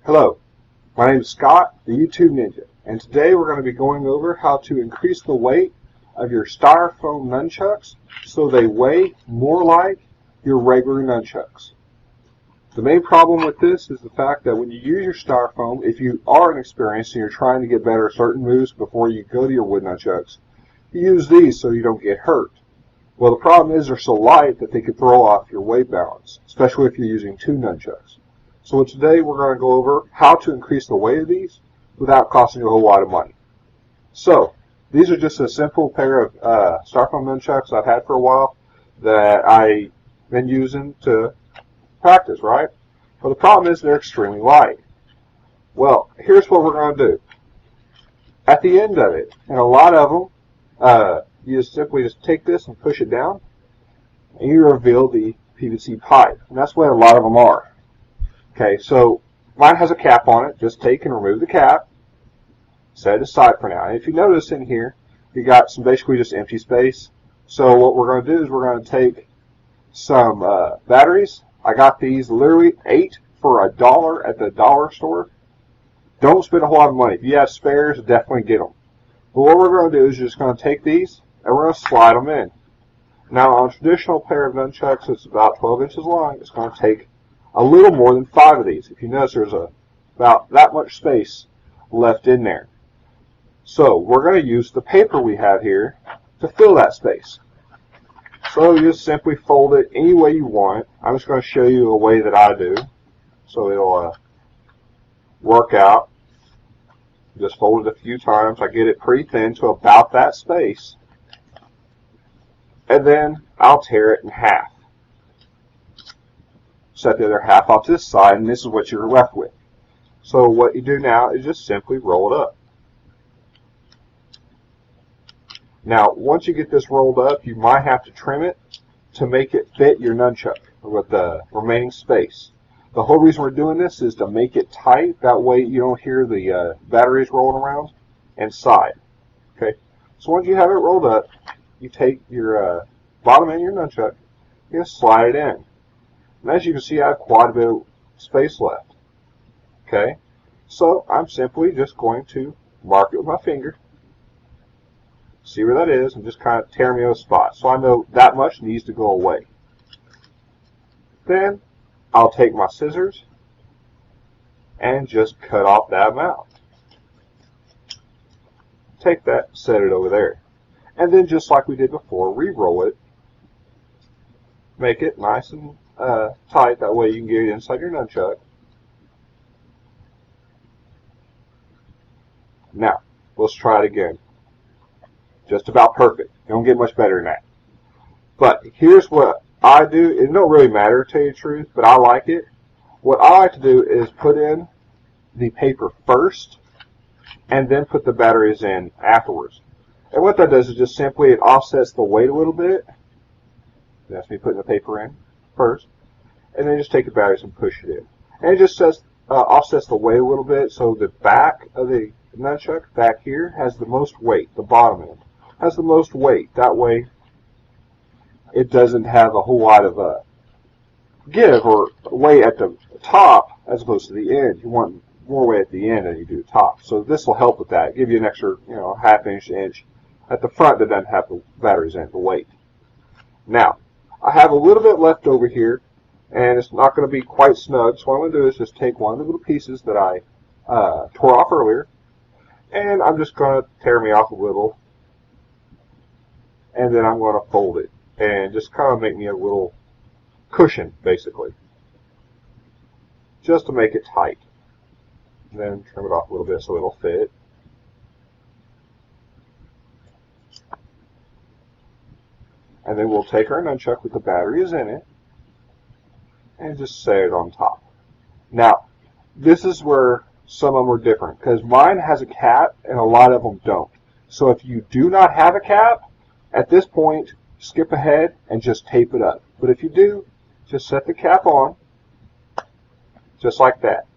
Hello, my name is Scott, the YouTube Ninja, and today we're going to be going over how to increase the weight of your styrofoam nunchucks so they weigh more like your regular nunchucks. The main problem with this is the fact that when you use your styrofoam, if you are inexperienced and you're trying to get better at certain moves before you go to your wood nunchucks, you use these so you don't get hurt. Well, the problem is they're so light that they could throw off your weight balance, especially if you're using two nunchucks. So today we're going to go over how to increase the weight of these without costing you a whole lot of money. So these are just a simple pair of styrofoam nunchucks I've had for a while that I've been using to practice, right? Well, the problem is they're extremely light. Well, here's what we're going to do. At the end of it, and a lot of them, you just simply take this and push it down, and you reveal the PVC pipe. And that's what a lot of them are. Okay, so mine has a cap on it. Just take and remove the cap. Set it aside for now. And if you notice in here, you got some basically just empty space. So what we're going to do is we're going to take some batteries. I got these literally 8 for $1 at the dollar store. Don't spend a whole lot of money. If you have spares, definitely get them. But what we're going to do is just going to take these and we're going to slide them in. Now on a traditional pair of nunchucks that's about 12 inches long, it's going to take a little more than 5 of these. If you notice, there's about that much space left in there. So we're going to use the paper we have here to fill that space. So you just simply fold it any way you want. I'm just going to show you a way that I do, so it'll work out. Just fold it a few times. I get it pretty thin to about that space, and then I'll tear it in half. Set the other half off to the side, and this is what you're left with. So what you do now is just simply roll it up. Now, once you get this rolled up, you might have to trim it to make it fit your nunchuck with the remaining space. The whole reason we're doing this is to make it tight. That way you don't hear the batteries rolling around inside. Okay. So once you have it rolled up, you take your bottom end of your nunchuck, you just slide it in. And as you can see, I have quite a bit of space left. Okay, so I'm simply just going to mark it with my finger, see where that is, and just kind of tear me a spot. So I know that much needs to go away. Then I'll take my scissors and just cut off that amount. Take that, set it over there. And then just like we did before, re-roll it, make it nice and tight, that way you can get it inside your nunchuck. Now, let's try it again. Just about perfect. Don't get much better than that. But here's what I do. It don't really matter, to tell you the truth, but I like it. What I like to do is put in the paper first and then put the batteries in afterwards. And what that does is just simply it offsets the weight a little bit. That's me putting the paper in first, and then just take the batteries and push it in. And it just says, offsets the weight a little bit, so the back of the nunchuck back here has the most weight. The bottom end has the most weight. That way it doesn't have a whole lot of give or weight at the top as opposed to the end. You want more weight at the end than you do the top. So this will help with that. Give you an extra, half inch at the front that doesn't have the batteries in, the weight. Now, I have a little bit left over here, and it's not going to be quite snug, so what I'm going to do is just take one of the little pieces that I tore off earlier, and I'm just going to tear me off a little, and then I'm going to fold it, and just kind of make me a little cushion, basically, just to make it tight. And then trim it off a little bit so it'll fit. And then we'll take our nunchuck with the batteries in it and just set it on top. Now, this is where some of them are different, because mine has a cap and a lot of them don't. So if you do not have a cap, at this point, skip ahead and just tape it up. But if you do, just set the cap on, just like that.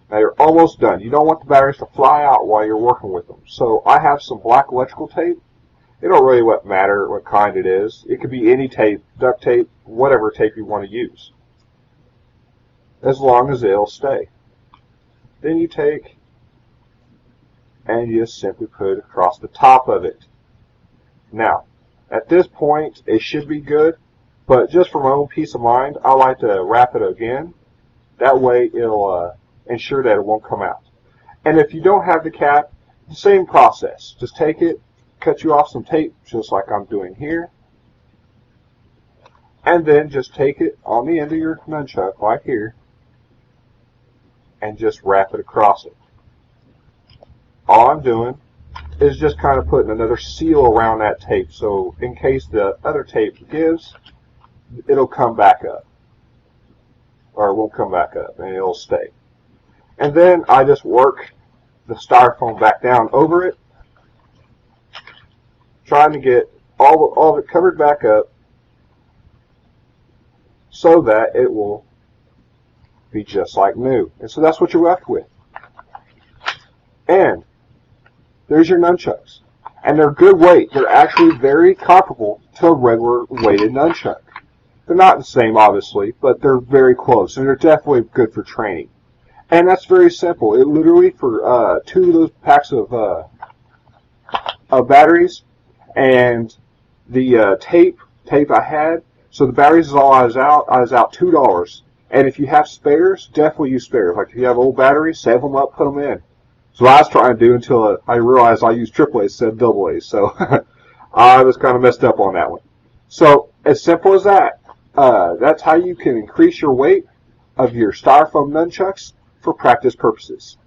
Now you're almost done. You don't want the batteries to fly out while you're working with them. So I have some black electrical tape. It don't really matter what kind it is. It could be any tape, duct tape, whatever tape you want to use, as long as it'll stay. Then you take and you just simply put it across the top of it. Now, at this point, it should be good, but just for my own peace of mind, I like to wrap it again. That way, it'll ensure that it won't come out. And if you don't have the cap, the same process. Just take it, cut you off some tape, just like I'm doing here, and then just take it on the end of your nunchuck, right here, and just wrap it across it. All I'm doing is just kind of putting another seal around that tape, so in case the other tape gives, it'll come back up. Or it won't come back up, and it'll stay. And then I just work the styrofoam back down over it, trying to get all of it covered back up so that it will be just like new. And so that's what you're left with. And there's your nunchucks. And they're good weight. They're actually very comparable to a regular weighted nunchuck. They're not the same, obviously, but they're very close, and they're definitely good for training. And that's very simple. It literally, for 2 of those packs of batteries and the tape I had, so the batteries is all I was out $2. And if you have spares, definitely use spares. Like if you have old batteries, save them up, put them in. So what I was trying to do until I realized I used AAA instead of AA. So I was kind of messed up on that one. So as simple as that. That's how you can increase your weight of your styrofoam nunchucks for practice purposes.